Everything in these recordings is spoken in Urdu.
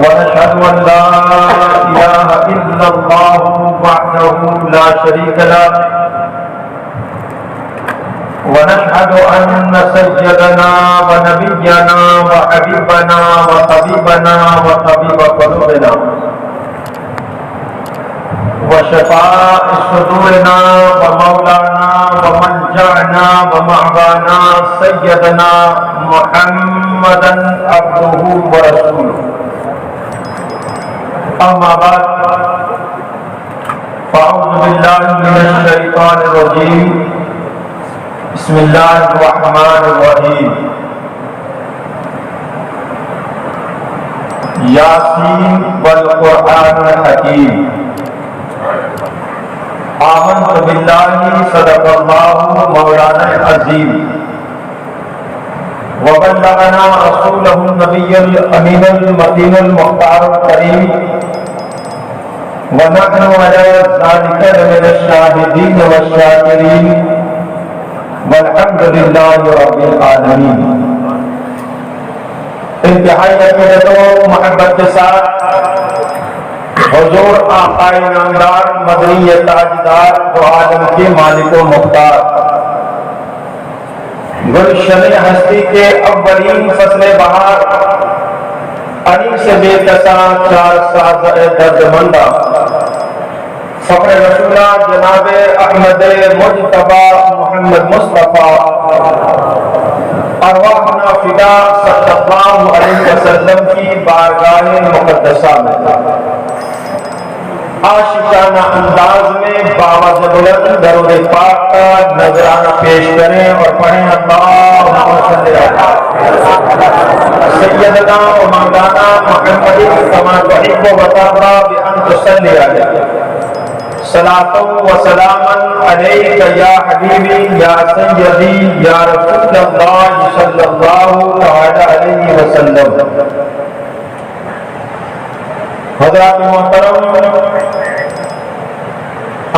ونشهد أن لا إله إلا الله وحده لا شريك له ونشهد أن سيدنا ونبينا وحبيبنا وطبيبنا وطبيب قلوبنا وشفاء صدورنا ومولانا وملجأنا ومأوانا سيدنا محمدا عبده ورسوله. أما بعد فأعوذ بالله من الشيطان الرجيم. بسم الله الرحمن الرحيم. ياسين والقرآن الحكيم. آمنت بالله صدق الله مولانا العظيم وبلغنا رسوله النبي الأمين المتين المختار الكريم ونحن على ذلك من الشاهدين والشاكرين والحمد لله رب العالمين. انتہائی عقیدت و محبت کے ساتھ حضور آقائے نامدار مدنی تاجدار و عالم کے مالک و مختار گلشن ہستی کے اولین فصل بہار علی سے بے کساں چار ساز درد مندہ فخر رسولہ جناب احمد مجتبی محمد مصطفیٰ ارواحنا فدا صلی اللہ علیہ وسلم کی بارگاہ مقدسہ میں عاشقانہ انداز میں باوز بلند درود پاک کا نذرانہ پیش کریں اور پڑھیں اللہم صلی سیدنا و مولانا محمد کما تحب و ترضی بان تصلی علیہ صلاۃ و سلاما علیک یا حبیبی یا سیدی یا رسول اللہ صلی اللہ تعالی علیہ وسلم. حضرات محترم،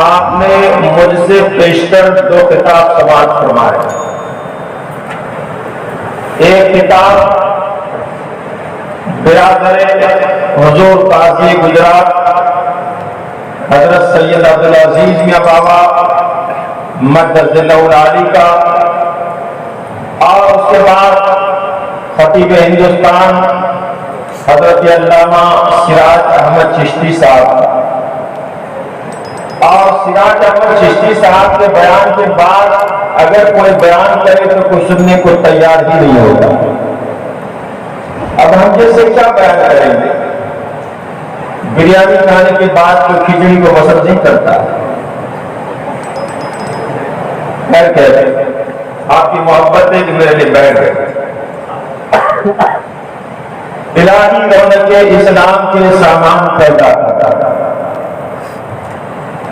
آپ نے مجھ سے پیشتر دو کتاب سماعت فرمائے. ایک کتاب برادر حضور قاضی گجرات حضرت سید عبدالعزیز میاں بابا مدد العالی کا، اور اس کے بعد خطیب ہندوستان حضرت علامہ سراج احمد چشتی صاحب. اور سراج احمد چشتی صاحب کے بیان کے بعد اگر کوئی بیان کرے تو کوئی سننے کو تیار ہی نہیں ہوگا. اب ہم جیسے کیا بیان کریں گے؟ بریانی کھانے کے بعد تو کھچڑی کو پسند نہیں کرتا. خیر کہتے آپ کی محبت ہے کہ میرے لیے بیٹھ گئے. الہی رونق اسلام کے سامان پیدا کرتا.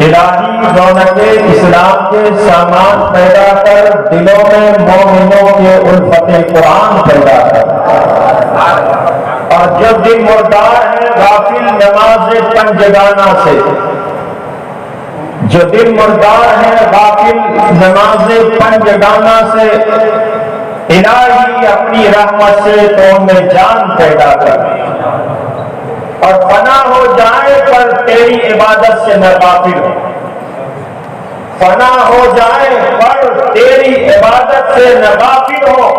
الہی رونق اسلام کے سامان پیدا کر دلوں میں مومنوں کے الفت قرآن پیدا کر. اور جب دل مردار ہے غافل نماز پنجگانہ سے، جو دل مردار ہے غافل نماز پنجگانہ سے الہی اپنی رحمت سے تو ان میں جان پیدا کر اور فنا ہو جائے پر تیری عبادت سے نہ غافل ہو، فنا ہو جائے پر تیری عبادت سے نہ غافل ہو،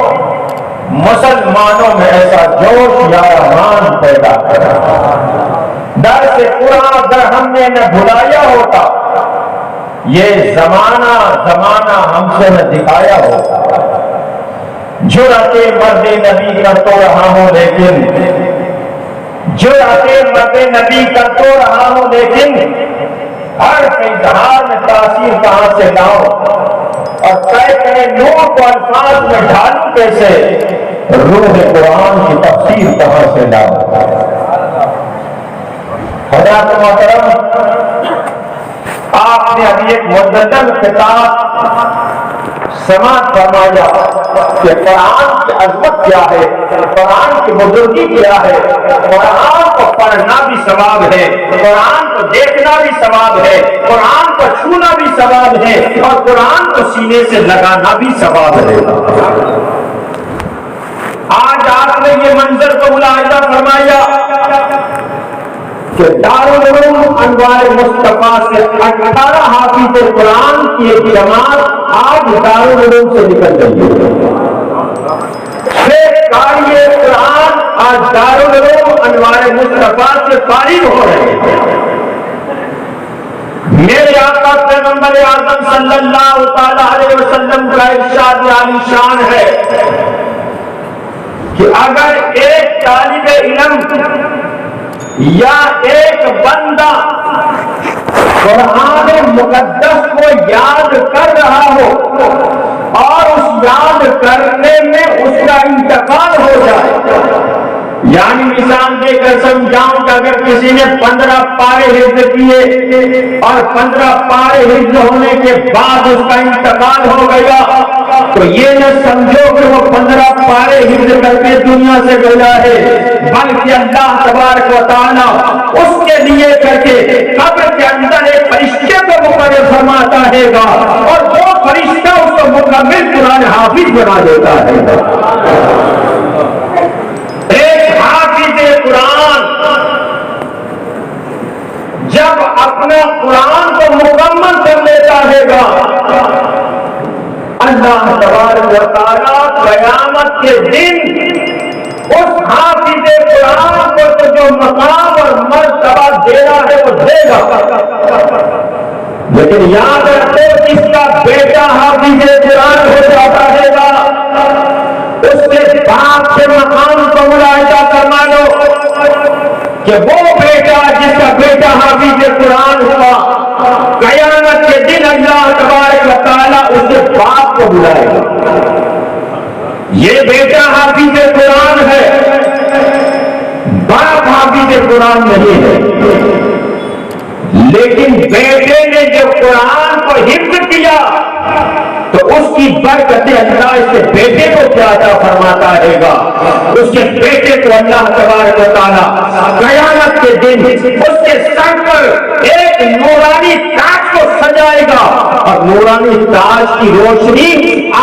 مسلمانوں میں ایسا جوش یا رحمان پیدا کرا، در سے پورا در ہم نے نہ بھلایا ہوتا، یہ زمانہ ہم سے نہ دکھایا ہوتا، جرأتِ مرد نبی کر تو رہا ہوں لیکن جرأتِ مرد نبی کر تو رہا ہوں لیکن ہر اظہار میں تاثیر کہاں سے لاؤں اور کہے نور کو الفاظ میں ڈھالوں کیسے، روح قرآن کی تفسیر کہاں سے لاؤں۔ حضرات محترم، آپ نے ابھی ایک مجدد خطاب سماعت فرمایا کہ قرآن کی عظمت کیا ہے، قرآن کی بزرگی کیا ہے، قرآن کو پڑھنا بھی ثواب ہے، قرآن کو دیکھنا بھی ثواب ہے، قرآن کو چھونا بھی ثواب ہے اور قرآن کو سینے سے لگانا بھی ثواب ہے۔ آج آپ نے یہ منظر کو ملاحظہ فرمایا کہ دارالعلوم انوار مصطفیٰ سے 18 حافظ قرآن کی ایک جماعت آج دارالعلوم سے نکل رہی ہے۔ قاری قرآن آج دارالعلوم انوار مصطفیٰ سے فارغ ہو رہے ہیں۔ میرے آقا پیغمبر اعظم صلی اللہ تعالی علیہ وسلم کا ارشاد عالی شان ہے کہ اگر ایک طالب علم یا ایک بندہ قرآن مقدس کو یاد کر رہا ہو اور اس یاد کرنے میں اس کا انتقال ہو جائے، یعنی مثال دے کر سمجھاؤں کہ اگر کسی نے 15 پارے حفظ کیے اور 15 پارے حفظ ہونے کے بعد اس کا انتقال ہو گیا تو یہ نہ سمجھو کہ وہ 15 پارے حفظ کر کے دنیا سے گیا ہے، بلکہ اللہ تبارک و تعالیٰ اس کے لیے کر کے قبر کے اندر ایک فرشتے کو مقرر فرماتا ہے گا اور وہ فرشتہ اس کو مکمل قرآن حافظ بنا دیتا ہے۔ ایک حافظ قرآن جب اپنا قرآن کو مکمل کر لیتا ہے گا، اللہ تبارک و تعالیٰ قیامت کے دن اس حافظ قرآن کو تو جو مقام اور مرتبہ دینا ہے وہ دے گا، لیکن یاد رکھو جس کا بیٹا حافظ قرآن ہو جاتا ہے گا اس کے باپ کے مقام کو ملاحظہ فرما لو کہ وہ بیٹا جس کا بیٹا حافظ قرآن ہوا، قیامت کے دن اللہ تبارک و تعالیٰ اس کے باپ کو بلائے گا، یہ بیٹا حافظ قرآن ہے، باپ حافظ قرآن نہیں ہے، لیکن بیٹے نے جو قرآن کو حفظ کیا تو اس کی برکت اللہ اس کے بیٹے کو کیا عطا فرماتا ہے گا، اس کے بیٹے کو اللہ تبارک و تعالیٰ قیامت کے دن اس کے سر پر ایک نورانی تاج کو سجائے گا اور نورانی تاج کی روشنی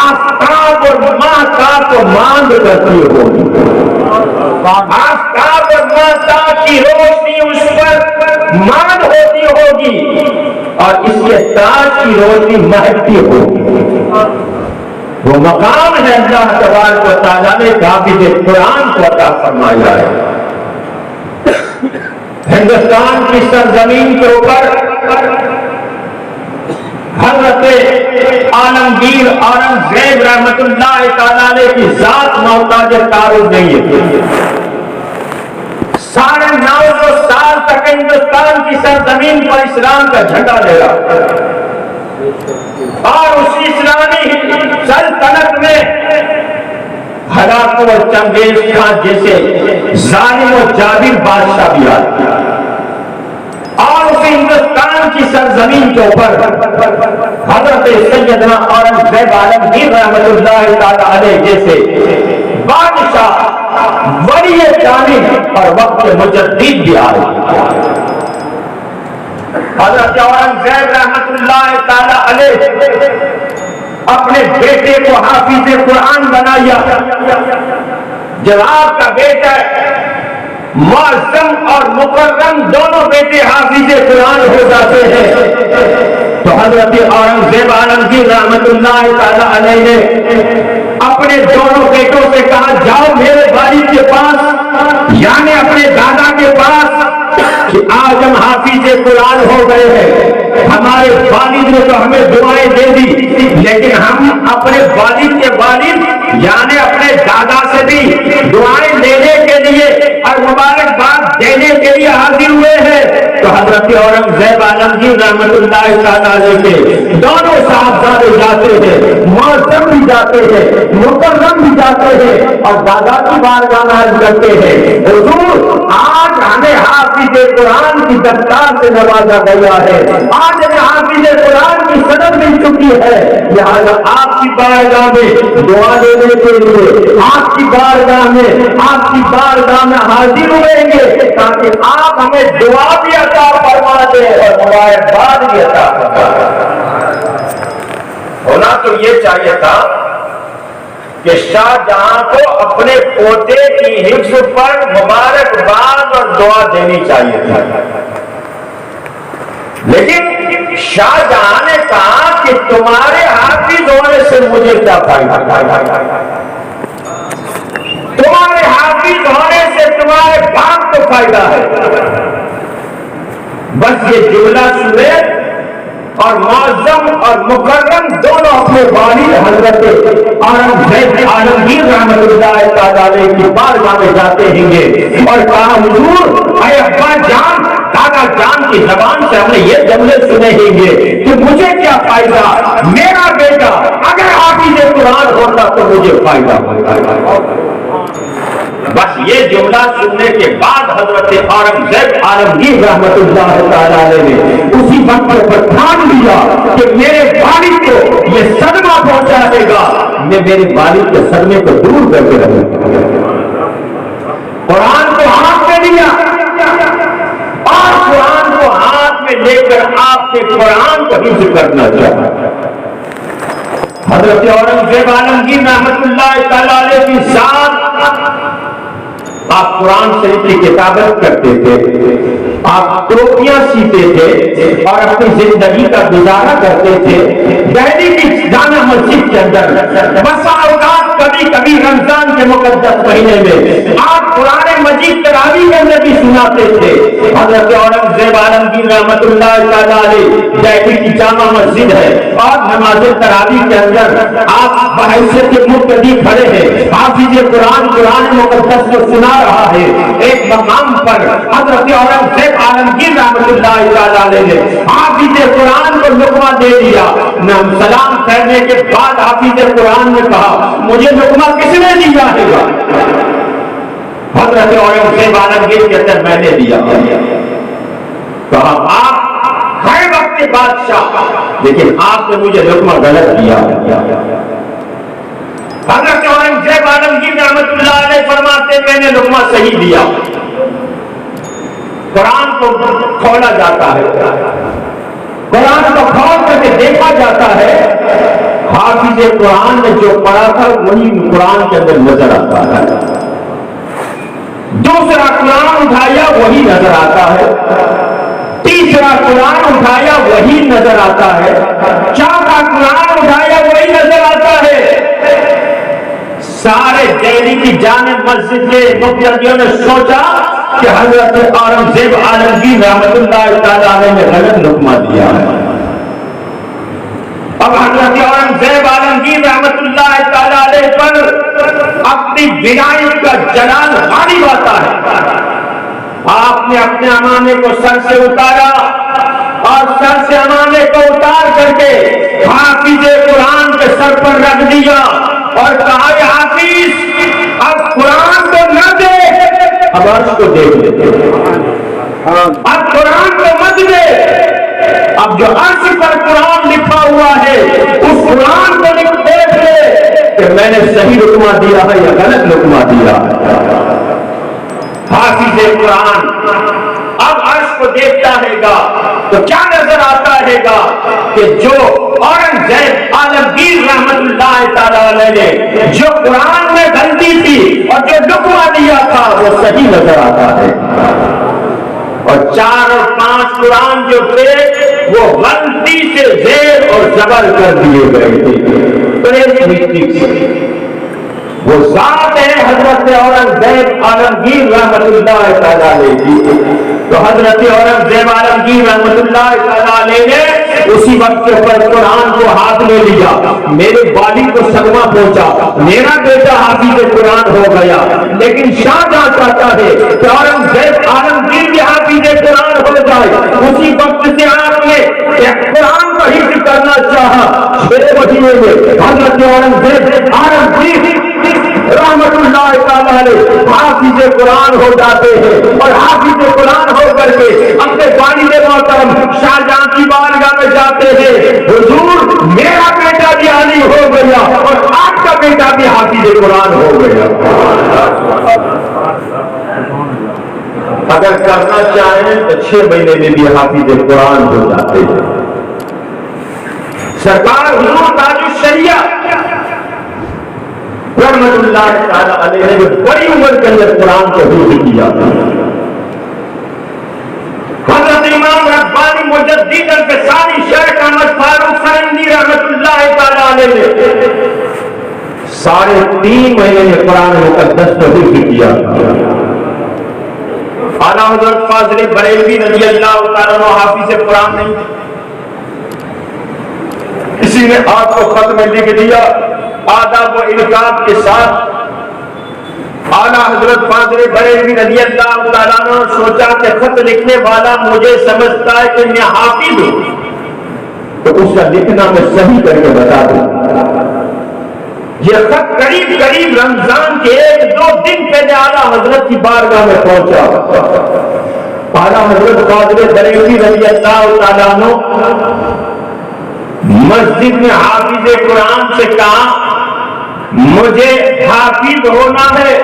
آفتاب اور ماہتاب کو ماند کرتی ہوگی، آفتاب اور ماہتاب کی روشنی اس پر ماند ہوتی ہوگی اور اس کے تاج کی روشنی مہکتی ہوگی۔ وہ مقام ہے اللہ تبارک و تعالیٰ نے حافظ قرآن کو عطا فرمایا ہے۔ ہندوستان کی سرزمین کے اوپر حضرت عالمگیر اورنگزیب رحمت اللہ تعالیٰ علیہ کی ذات محتاج تعارف نہیں ہے، 950 سال تک ہندوستان کی سرزمین پر اسلام کا جھنڈا لے رہا اور اسی اسلامی سلطنت میں ہلاکو اور چنگیز خان جیسے ظالم و جابر بادشاہ بھی آتے اور اسی ہندوستان کی سرزمین کے اوپر حضرت سیدنا اورنگزیب عالمگیر رحمت اللہ تعالی علیہ جیسے بادشاہ ولی کامل اور وقت مجدد بھی آئے۔ حضرت اورنگزیب رحمت اللہ تعالی علیہ اپنے بیٹے کو حافظ قرآن بنایا. جب آپ کا بیٹا معظم اور مکرم دونوں بیٹے حافظ قرآن ہو جاتے ہیں تو حضرت اورنگزیب عالمگیر رحمت اللہ تعالی علیہ نے اپنے دونوں بیٹوں سے کہا جاؤ میرے والد کے پاس یعنی اپنے دادا کے پاس کہ آج ہم حافظ قرآن ہو گئے ہیں. ہمارے والد نے تو ہمیں دعائیں دے دی لیکن ہم اپنے والد کے والد یعنی اپنے دادا سے بھی دعائیں لینے کے لیے اور مبارکباد دینے کے لیے حاضر ہوئے ہیں. تو حضرت اورنگزیب عالمگیر رحمت اللہ تعالی علیہ کے دونوں صاحبزادے جاتے ہیں, معظم بھی جاتے ہیں, مکرم بھی جاتے ہیں اور دادا کی بارگاہ میں عرض کرتے ہیں حضور آج ہمیں حافظ قرآن کی دستار سے نوازا گیا ہے, آج ہمیں حافظ قرآن کی صدر مل چکی ہے. لہٰذا آپ کی بارگاہ میں دعا دینے کے لیے آپ کی بارگاہ میں حاضر ہوئیں گے تاکہ آپ ہمیں دعا بھی عطا فرما دیں اور مبارکباد بھی عطا فرما دیں. ہونا تو یہ چاہیے تھا کہ شاہ جہاں کو اپنے پوتے کی حفظ پر مبارکباد اور دعا دینی چاہیے تھی, لیکن شاہ جہاں نے کہا کہ تمہارے حافظ ہونے سے مجھے کیا فائدہ, تمہارے حافظ ہونے سے تمہارے باپ کو فائدہ ہے. بس یہ جملہ سنے اور معظم اور مکرم دونوں اپنے والد حضرت اورنگزیب عالمگیر رحمت اللہ تعالی علیہ کی بارگاہ میں جاتے ہیں گے اور کہا حضور اے ابا جان دادا جان کی زبان سے ہم نے یہ جملے سنے ہیں گے کہ مجھے کیا فائدہ, میرا بیٹا اگر حافظ قرآن ہوتا تو مجھے فائدہ ہوتا. بس یہ جملہ سننے کے بعد حضرت اورنگزیب عالمگیر رحمت اللہ تعالی علیہ نے اسی وقت پر ٹھان لیا کہ میرے والد کو یہ صدمہ پہنچائے گا, میں میرے والد کے صدمے کو دور کر کے رہوں. قرآن کو ہاتھ میں لیا اور قرآن کو ہاتھ میں لے کر آپ کے قرآن کو حفظ کرنا چاہا. حضرت اورنگزیب عالمگیر رحمت اللہ تعالی علیہ کی ذات آپ قرآن شریف کی کتابت کرتے تھے, آپ ٹوپیاں سیتے تھے اور اپنی زندگی کا گزارا کرتے تھے دہلی کی جامع مسجد کے اندر. بسا اوقات کبھی کبھی رمضان کے مقدس مہینے میں آپ قرآن مجید تراویح کے اندر بھی سناتے تھے. حضرت اورنگزیب عالمگیر رحمت اللہ تعالی علیہ دہلی کی جامع مسجد ہے اور نماز تراویح کے اندر آپ بحیثیت مقتدی کھڑے ہیں, حافظ قرآن مقدس کو سنا رہا ہے. ایک مقام پر حضرت اورنگزیب عالمگیر رحمت اللہ تعالی علیہ نے حافظ قرآن کو لقمہ دے دیا. سلام کرنے کے بعد حافظ قرآن نے کہا مجھے لقمہ کس نے دیا ہے؟ حضرت اورنگزیب عالمگیر کے اندر میں نے دیا. کہا آپ ہر وقت کے بادشاہ لیکن آپ نے مجھے لقمہ غلط دیا. حضرت اورنگزیب عالمگیر رحمت اللہ علیہ فرماتے میں نے لقمہ صحیح دیا. قرآن کو کھولا جاتا ہے, قرآن کو کھول کر کے دیکھا جاتا ہے, حافظ قرآن نے جو پڑھا تھا وہی قرآن کے اندر نظر آتا ہے. دوسرا قرآن اٹھایا وہی نظر آتا ہے, تیسرا قرآن اٹھایا وہی نظر آتا ہے, چوتھا قرآن اٹھایا وہی نظر آتا ہے. سارے دہلی کی جامع مسجد کے مقتدیوں نے سوچا کہ حضرت اورنگزیب عالمگیر رحمت اللہ تعالی علیہ نے غلط لقمہ دیا ہے. اب حضرت اورنگزیب عالمگیر رحمت اللہ تعالی علیہ پر اپنی ولایت کا جلال غالب آتا ہے. آپ نے اپنے امامے کو سر سے اتارا اور سر سے امامے کو اتار کر کے حافظ قرآن کے سر پر رکھ دیا اور کہا اے حافظ اب قرآن کو نہ دے, اب عرش کو دیکھ لے, اب قرآن کو مت دے, اب جو عرش پر قرآن لکھا ہوا ہے اس قرآن کو دیکھ لے کہ میں نے صحیح لقمہ دیا ہے یا غلط لقمہ دیا ہے. حافظ قرآن اب عرش کو دیکھتا ہے گا تو کیا نظر آتا ہے گا کہ جو اورنگزیب عالمگیر رحمت اللہ تعالیٰ نے جو قرآن میں غلطی تھی اور جو لقمہ دیا تھا وہ صحیح نظر آتا ہے، اور 4 اور 5 قرآن جو تھے وہ غلطی سے زیر اور زبر کر دیے گئے تھے۔ وہ ذات ہے حضرت اورنگزیب عالمگیر رحمت اللہ تعالیٰ علیہ کی، تو حضرت اورنگزیب عالمگیر رحمت اللہ تعالیٰ علیہ نے اسی وقت کے اوپر قرآن کو ہاتھ میں لیا، میرے والد کو صدمہ پہنچا، میرا بیٹا حافظ قرآن ہو گیا، لیکن شاہجہاں چاہتا ہے کہ اورنگزیب عالمگیر بھی حافظ قرآن ہو جائے۔ اسی وقت سے آپ نے قرآن کا حفظ کرنا چاہا، 6 مہینے میں حضرت اورنگزیب عالمگیر رحمت اللہ تعالیٰ علیہ حافظ قرآن ہو جاتے ہیں، اور حافظ قرآن ہو کر کے اپنے والد محترم شاہجہاں کی بارگاہ میں جاتے ہیں، حضور میرا بیٹا بھی عالم ہو گیا اور آپ کا بیٹا بھی حافظ قرآن ہو گیا۔ اگر کرنا چاہیں تو 6 مہینے میں بھی حافظ قرآن ہو جاتے ہیں۔ سرکار حضور تاج الشریعہ رحمت اللہ تعالیٰ علیہ نے بڑی عمر کے اندر قرآن کو حفظ کیا۔ حضرت امام ربانی مجدد الفسانی شیخ احمد فاروق سرندی رحمت اللہ تعالیٰ علیہ نے 3.5 مہینے میں قرآن مقدس کو حفظ کیا۔ اعلیٰ حضرت فاضل بریلوی رضی اللہ تعالیٰ عنہ حافظ قرآن نہیں تھے، کسی نے آپ کو خط میں لکھ دیا آداب و انعقاد کے ساتھ۔ اعلیٰ حضرت فاضل بریلوی رضی اللہ تعالیٰ عنہ سوچا کہ خط لکھنے والا مجھے سمجھتا ہے کہ میں حافظ ہوں، تو اس کا لکھنا میں صحیح کر کے بتا دوں۔ یہ خط قریب رمضان کے 1-2 دن پہلے اعلیٰ حضرت کی بارگاہ میں پہنچا۔ اعلیٰ حضرت فاضل بریلوی رضی اللہ تعالیٰ عنہ مسجد میں حافظ قرآن سے کہا مجھے حافظ ہونا ہے۔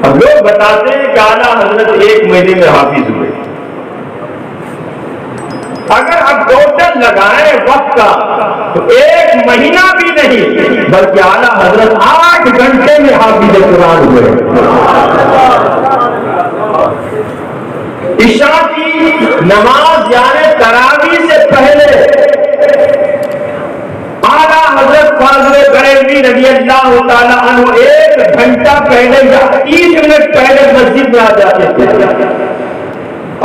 اب لوگ بتاتے ہیں کہ اعلیٰ حضرت 1 مہینے میں حافظ ہوئے، اگر اب ٹوٹل لگائیں وقت کا تو 1 مہینہ بھی نہیں بلکہ اعلیٰ حضرت 8 گھنٹے میں حافظ قرآن ہوئے۔ عشاء کی نماز یعنی تراویح سے پہلے اعلیٰ حضرت فاضل بریلوی رضی اللہ تعالیٰ عنہ 1 گھنٹہ پہلے یا 30 منٹ پہلے مسجد میں آ جاتے تھے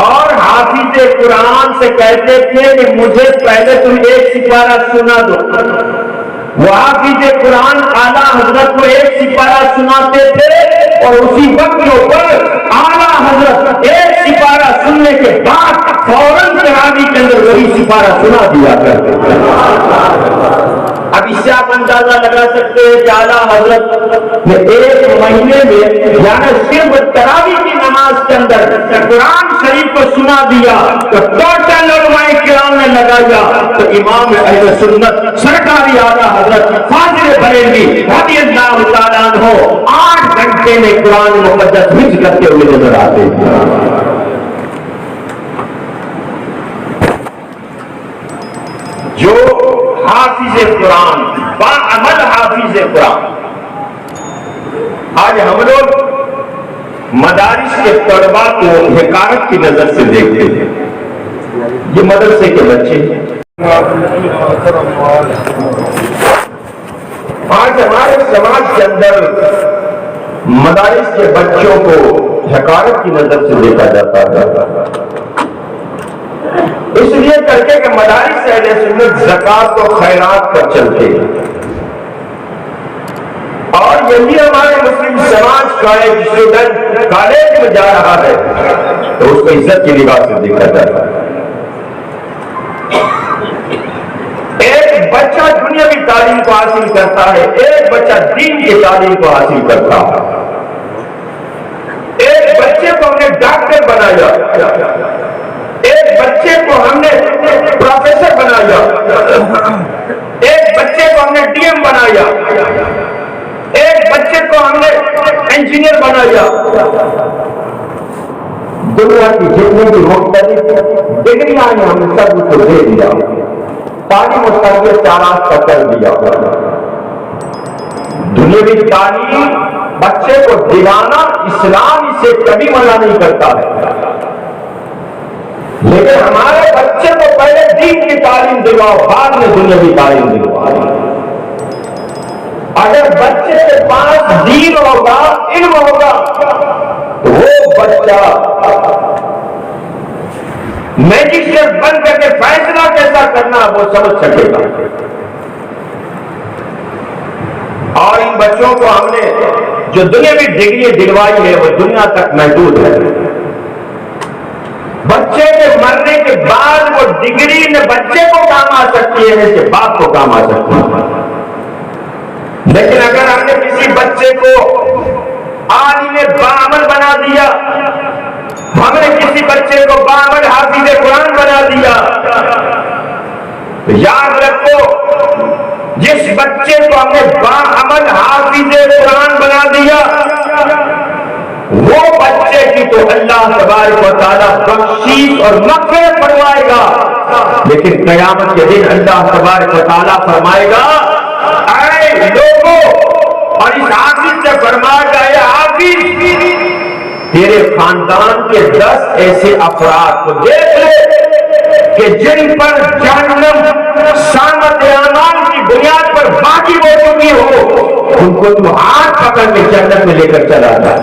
اور حافظ قرآن سے کہتے تھے کہ مجھے پہلے تم 1 سپارہ سنا دو۔ وہ حافظ قرآن اعلیٰ حضرت کو 1 سپارہ سناتے تھے اور اسی وقت کے اوپر اعلیٰ حضرت 1 سپارہ سننے کے بعد فوراً تراویح کے اندر وہی سپارہ سنا دیا کرتے تھے۔ اب اس سے آپ اندازہ لگا سکتے ہیں کہ اعلیٰ حضرت نے 1 مہینے میں یعنی صرف تراویح کی نماز کے اندر قرآن شریف کو سنا دیا تو ٹوٹل علماء کرام نے لگایا تو امام اہل سنت سرکاری اعلیٰ حضرت فاضل بریلوی رضی اللہ تعالیٰ عنہ 8 گھنٹے میں قرآن مقدس حفظ کرتے ہوئے نظر آتے ہیں۔ جو حافظ قرآن باعمل حافظ قرآن، آج ہم لوگ مدارس کے طلباء کو حقارت کی نظر سے دیکھتے ہیں، یہ مدرسے کے بچے ہیں۔ آج ہمارے سماج کے اندر مدارس کے بچوں کو حقارت کی نظر سے دیکھا جاتا ہے، اس لیے کر کے کہ مدارس اہل سنت زکات و خیرات پر چلتے ہیں، اور یہی ہمارے مسلم سماج کا ایک اسٹوڈنٹ کالج میں جا رہا ہے تو اس کو عزت کی نگاہ سے دیکھا جاتا ہے۔ ایک بچہ دنیاوی تعلیم کو حاصل کرتا ہے، ایک بچہ دین کی تعلیم کو حاصل کرتا ہے۔ ایک بچے کو ہم نے ڈاکٹر بنایا، ایک بچے کو ہم نے پروفیسر بنایا، ایک بچے کو ہم نے ڈی ایم بنایا، ایک بچے کو ہم نے انجینئر بنایا۔ دنیا کی جتنی بھی مختلف ڈگریاں ہیں ہم نے سب اس کو دے دیا تعلیم و تربیت کا راستہ کر دیا. دنیاوی تعلیم بچے کو دلانا اسلام اسے کبھی منع نہیں کرتا ہے، لیکن ہمارے بچے کو پہلے دین کی تعلیم دلواؤ، بعد میں دنیاوی تعلیم دلواؤ. اگر بچے کے پاس دین ہوگا، علم ہوگا، تو وہ بچہ میجسٹریٹ بن کر کے فیصلہ کیسا کرنا وہ سمجھ سکے گا. اور ان بچوں کو ہم نے جو دنیاوی ڈگری دلوائی ہے وہ دنیا تک محدود ہے. بچے کے مرنے کے بعد وہ ڈگری نہ بچے کو کام آ سکتی ہے نہ اس کے باپ کو کام آ سکتی ہے. لیکن اگر ہم نے کسی بچے کو عالم باعمل بنا دیا، ہم نے کسی بچے کو باعمل حافظ قرآن بنا دیا، تو یاد رکھو جس بچے کو ہم نے باعمل حافظ قرآن بنا دیا وہ بچے کی تو اللہ تبارک و تعالیٰ بخشش اور مغفرت فرمائے گا، لیکن قیامت کے دن اللہ تبارک و تعالیٰ فرمائے گا اے لوگوں، اور اس حافظ سے فرمائے گا اے حافظ تیرے خاندان کے 10 ایسے افراد کو دیکھ لے کہ جن پر جہنم سامت اعمال کی بنیاد پر باقی ہو چکی ہو، ان کو تو ہاتھ پکڑ کے جنت میں لے کر چلا جائے.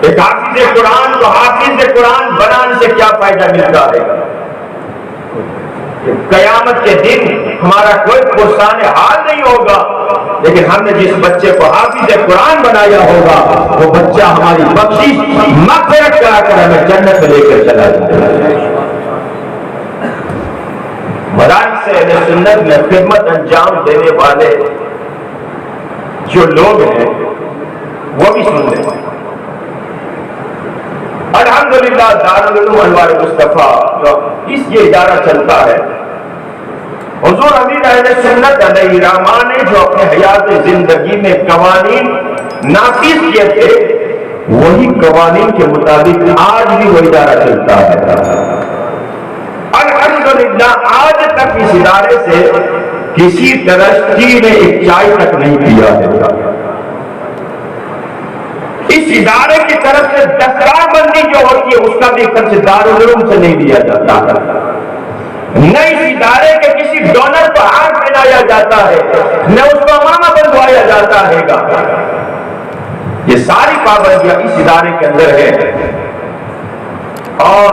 ایک حافظ قرآن کو حافظ قرآن بنانے سے کیا فائدہ ملتا ہے؟ قیامت کے دن ہمارا کوئی پرسان حال نہیں ہوگا، لیکن ہم نے جس بچے کو حافظ قرآن بنایا ہوگا وہ بچہ ہماری بخشش مغفرت کرا کر ہمیں جنت میں لے کر چلا جائے. مدارس اہل سنت میں خدمت انجام دینے والے جو لوگ ہیں وہ بھی سن لیں. الحمدللہ دارالعلوم انوار مصطفیٰ جو اس یہ ادارہ چلتا ہے، حضور امیر اہل سنت علیہ رحمٰن نے جو اپنے حیات زندگی میں قوانین نافذ کیے تھے وہی قوانین کے مطابق آج بھی وہ ادارہ چلتا ہے. الحمدللہ آج تک اس ادارے سے کسی ٹرسٹی نے ایک چائے تک نہیں پیا ہے. اس ادارے کی طرف سے دستار بندی جو ہوتی ہے اس کا بھی خرچ دارالعلوم سے نہیں دیا جاتا، نہ اس ادارے کے کسی ڈونر کو ہاتھ پہنایا جاتا ہے، نہ اس کو امامہ بندھوایا جاتا ہے گا. یہ ساری پابندیاں اس ادارے کے اندر ہے. اور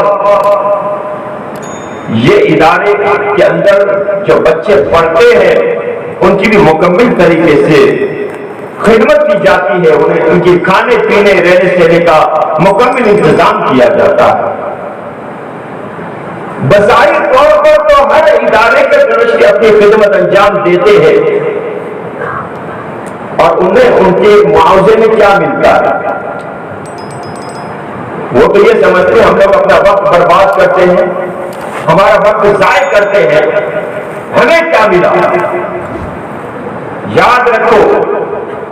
یہ ادارے کے اندر جو بچے پڑھتے ہیں ان کی بھی مکمل طریقے سے خدمت کی جاتی ہے، انہیں ان کی کھانے پینے رہنے سہنے کا مکمل انتظام کیا جاتا ہے. بظاہر طور پر تو ہر ادارے کے ٹرسٹی اپنی خدمت انجام دیتے ہیں اور انہیں ان کے معاوضے میں کیا ملتا ہے وہ تو یہ سمجھتے ہیں ہم لوگ اپنا وقت برباد کرتے ہیں، ہمارا وقت ضائع کرتے ہیں، ہمیں کیا ملا؟ یاد رکھو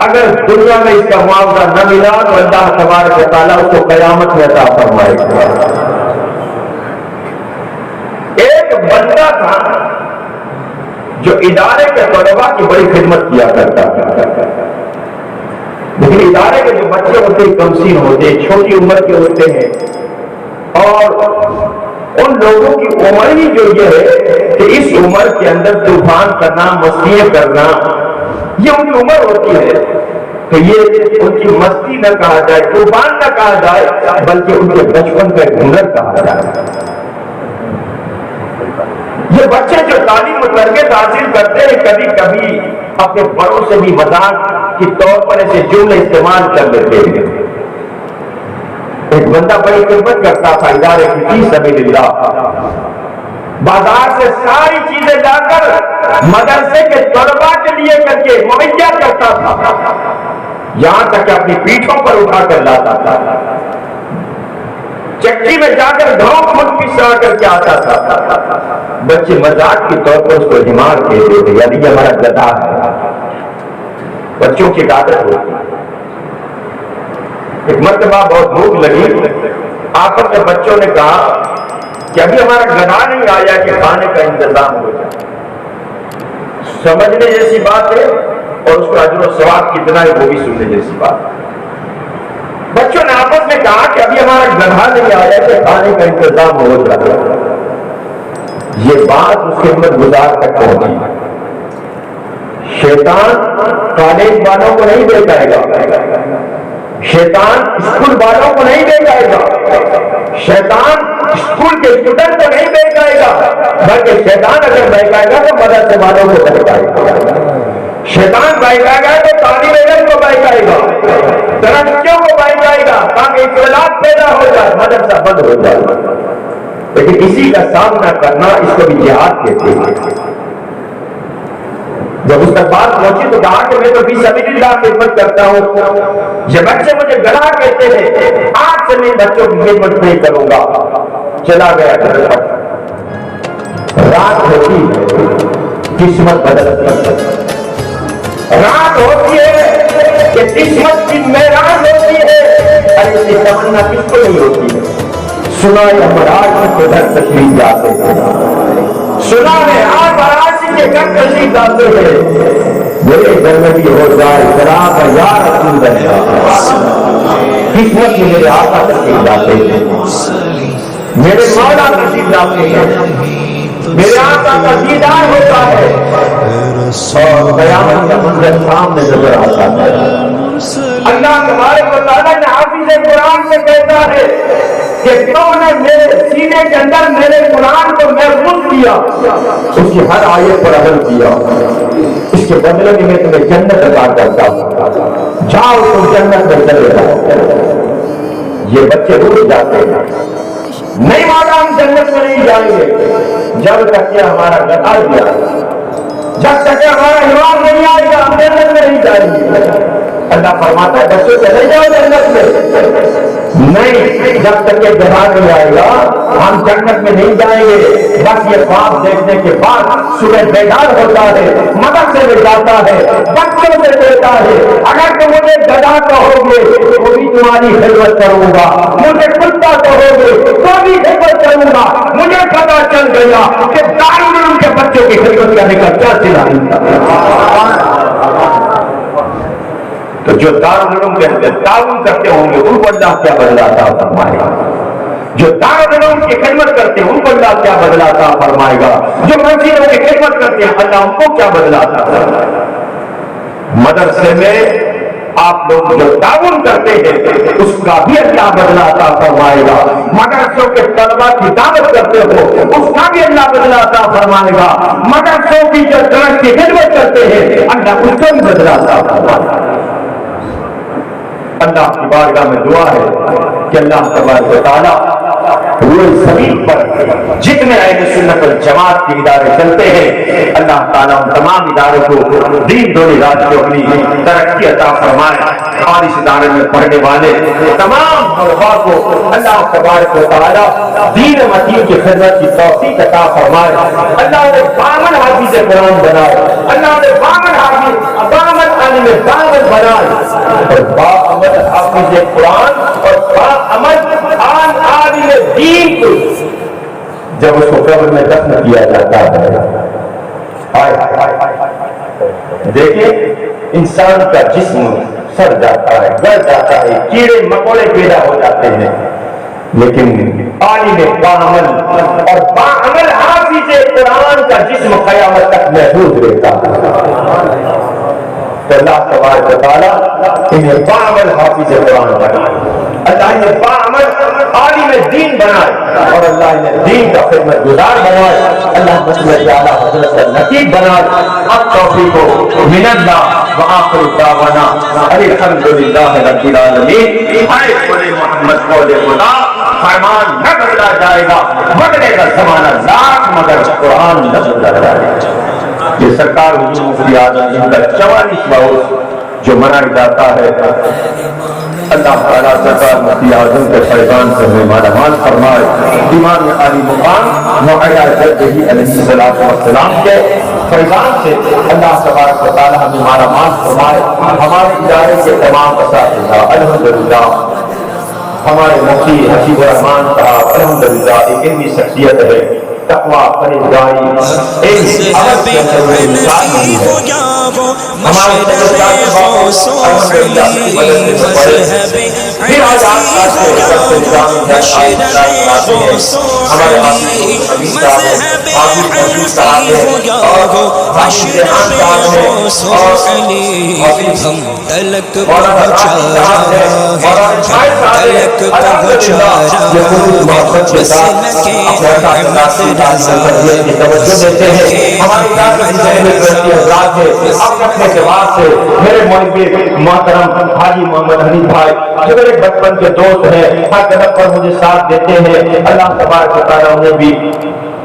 اگر دنیا میں اس کا معاوضہ نہ ملا تو اللہ تبارک و تعالیٰ اس کو قیامت میں عطا فرمائے گا. ایک بندہ تھا جو ادارے کے طلباء کی بڑی خدمت کیا کرتا تھا، لیکن ادارے کے جو بچے ہوتے ہیں کمسین ہوتے ہیں، چھوٹی عمر کے ہوتے ہیں، اور ان لوگوں کی عمر ہی جو یہ ہے کہ اس عمر کے اندر طوفان کرنا، مسیح کرنا، یہ ان کی عمر ہوتی ہے کہ یہ ان کی مستی نہ کہا جائے، طوفان نہ کہا جائے، بلکہ ان کے بچپن کا ہنر کہا جائے. یہ بچے جو تعلیم و تربیت حاصل کرتے ہیں کبھی کبھی اپنے بڑوں سے بھی مذاق کے طور پر ایسے جملے استعمال کر لیتے ہیں. ایک بندہ بڑی خدمت کرتا تھا ادارے کی فی سبیل اللہ، بازار سے ساری چیزیں لا کر مدرسے کے طلباء کے لیے کر کے مہیا کرتا تھا، یہاں تک کہ اپنی پیٹھوں پر اٹھا کر لاتا تھا، چکی میں جا کر گھاؤں خود پسا کر کے آتا تھا. بچے مذاق کے طور پر اس کو حمار کہتے تھے، یعنی یہ ہمارا گدھا ہے. بچوں کی عادت ہوتی. ایک مرتبہ بہت بھوک لگی، آپس میں بچوں نے کہا کہ ابھی ہمارا گدھا نہیں آیا کہ کھانے کا انتظام ہو جائے. سمجھنے جیسی بات ہے اور اس کا اجر و ثواب کتنا ہے وہ بھی سننے جیسی بات ہے. بچوں نے آپس میں کہا کہ ابھی ہمارا گدھا نہیں آیا کہ کھانے کا انتظام ہو جائے. یہ بات اس کے خدمت گزار تک پہنچی. شیطان کالج والوں کو نہیں بہکائے گا, شیطان اسکول والوں کو نہیں بہکائے گا, شیطان اسکول کے اسٹوڈنٹ کو نہیں بہکائے گا, بلکہ شیطان اگر بہکائے گا تو مدرسے والوں کو بہکائے گا. شیطان بہکائے گا تو طالب علم کو بہکائے گا, ترقیوں کو بہکائے گا تاکہ اختلاف پیدا ہو جائے, مدرسہ بند ہو جائے. لیکن اسی کا سامنا کرنا اس کو بھی جہاد کہتے ہیں. جب اس تک بات پہنچی تو کہا کہ میں تو فی سبیل اللہ خدمت کرتا ہوں. یہ بچے مجھے گڑھا کہتے ہیں, آج سے میں بچوں کی خدمت نہیں کروں گا. چلا گیا گھر پر. رات ہوتی ہے, قسمت بدلتی ہے. رات ہوتی ہے کہ قسمت کی معراج ہوتی ہے. ارے اس کی تمنا کس کو نہیں ہوتی ہے؟ سنا ہے مراج کے گھر تشریف جاتے ہیں, سنا ہے آپ آراسی کے گھر تشریف جاتے ہیں. میرے گھر میں بھی ہو جائے شراب یا رسول اللہ, قسمت میں میرے آقا تشریف جاتے ہیں, میرے مولا تشریف جاتے ہیں, میرے آقا کا دیدار ہوتا ہے اور قیامت کا منظر سامنے نظر آتا ہے. اللہ تبارک و تعالیٰ نے حافظ قرآن سے کہتا ہے کہ تم نے میرے سینے کے اندر میرے قرآن کو محفوظ کیا, اس کی ہر آیت پر عمل کیا, اس کے بدلے میں تمہیں جنت عطا کرتا ہوں, جاؤ تم جنت میں چلے جاؤ. یہ بچے روٹ جاتے ہیں, نہیں مانا ہم جنت میں نہیں جائیں گے جب تک کہ ہمارا گدھا دیا, جب تک کہ ہمارا ایمان نہیں آئے گا ہم جنت میں نہیں جائیں گے. اللہ فرماتا ہے بچوں چلے جاؤ جنت میں. نہیں, جب تک کہ گدھا نہیں آئے گا ہم جنت میں نہیں جائیں گے. بس یہ خواب دیکھنے کے بعد صبح بیدار ہوتا ہے, مدرسے میں جاتا ہے, بچوں سے کہتا ہے اگر تم مجھے گدھا کہو گے تو بھی تمہاری خدمت کروں گا, مجھے کتا کہو گے تو بھی خدمت کروں گا. مجھے پتا چل گیا کہ دارالعلوم کے بچوں کی خدمت کرنے کا کیا صلہ ہے. تو جو دارالعلوم کے اندر تعاون کرتے ہوں گے ان کو اللہ کیا بدلہ عطا فرمائے گا. جو دارالعلوم کی خدمت کرتے ہیں ان کو اللہ کیا بدلہ عطا فرمائے گا. جو مسجدوں کی خدمت کرتے ہیں اللہ ان کو کیا بدلہ عطا فرمائے گا. مدرسے میں آپ لوگ جو تعاون کرتے ہیں اس کا بھی اللہ بدلہ عطا فرمائے گا. مدرسوں کے طلبا کی دعوت کرتے ہو اس کا بھی اللہ بدلہ عطا فرمائے گا. مدرسوں کی جو درس کی خدمت کرتے ہیں اللہ اس کو بھی بدلہ عطا فرمائے گا. اللہ کی بارگاہ میں دعا ہے کہ اللہ تبارک و تعالیٰ روئے زمین پر جتنے اہل سنت والجماعت کے ادارے چلتے ہیں اللہ تعالیٰ ان تمام اداروں کو دین دونی رات کو اپنی ترقی عطا فرمائے. اور اس ادارے میں پڑھنے والے تمام طلباء کو اللہ تبارک و تعالیٰ دین متین کی خدمت کی توفیق عطا فرمائے. اللہ نے بامن حافظ قرآن بنائے, اللہ نے بامن حافظ بامن عالم بامن بنائے, اور باعمل حافظ قرآن اور باعمل عالم دین کو جب اس کو قبر میں دفن کیا جاتا ہے. دیکھیں انسان کا جسم سڑ جاتا ہے, گل جاتا ہے, کیڑے مکوڑے پیدا ہو جاتے ہیں, لیکن عالم باعمل اور باعمل حافظ قرآن کا جسم قیامت تک محفوظ رہتا ہے. تو اللہ تبارک و تعالیٰ انہیں باعمل حافظ قرآن بنائے, اللہ انہیں باعمل عالم دین بنائے, اور اللہ انہیں دین کا خدمت گزار بنائے. اللہ مسلم اعلیٰ حضرت نقیب بنائے. التوفیق من اللہ وآخر دعوانا الحمد للہ رب العالمین. اے قول محمد قول خدا, فرمان نہ بدلا جائے گا, بدلے گا زمانہ لاکھ مگر قرآن نہ بدلا جائے گا. یہ سرکار حضور مفتی اعظم ان کا 44واں عرس جو منایا جاتا ہے, اللہ تعالیٰ سرکار مفتی اعظم کے فیضان سے ہمیں مالامال فرمائے. امام علی مقام معایا جدہ علیہ السلام کے فیضان سے اللہ تبارک و تعالیٰ ہمیں مالامال فرمائے. ہمارے ادارے کے تمام اساتذہ الحمدللہ ہمارے مفتی حسیب الرحمان صاحب الحمدللہ ایک علمی شخصیت ہے، تقویٰ پرہیزگاری علم عمل کے اندر وہ انسان نہیں ہے۔ ہمارے سرکار کے باوجود الحمدللہ کی مدد سے پڑھے، پھر آج آپ کا سے کرتے جانے ہیں آئے چلاتے ہیں ہمارے حافظ حبیب صاحب ہیں، حافظ حبیب صاحب ہیں، اور حافظ جہان صاحب ہیں، اور حافظ مولانا راشد صاحب ہیں، مولانا شاہد صاحب ہیں۔ الحمدللہ یہ خلوص محبت کے ساتھ اپنے اساتذہ کی تربیت کی توجہ دیتے ہیں۔ ہماری ادارے کی خدمت کرتی حضرات ہے، اپنے اعتبار سے میرے محب محترم حاجی محمد حنیف بھائی جو میرے بچپن کے دوست ہیں، ہر قدم پر مجھے ساتھ دیتے ہیں، اللہ تبارک و تعالیٰ انہیں بھی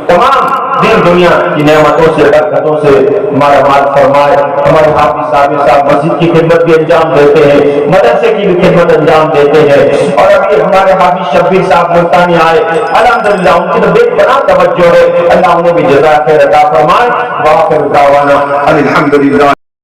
تمام دین دنیا کی نعمتوں سے برکتوں سے ہمارا مال فرمائے۔ ہمارے حافظ صاحب مسجد کی خدمت بھی انجام دیتے ہیں، مدرسے کی بھی خدمت انجام دیتے ہیں، اور ابھی ہمارے حافظ شبیر صاحب ملتانی آئے، الحمدللہ ان کی تو بے پناہ توجہ ہے، اللہ انہیں بھی جزائے خیر عطا فرمائے۔ وآخر دعوانا الحمدللہ۔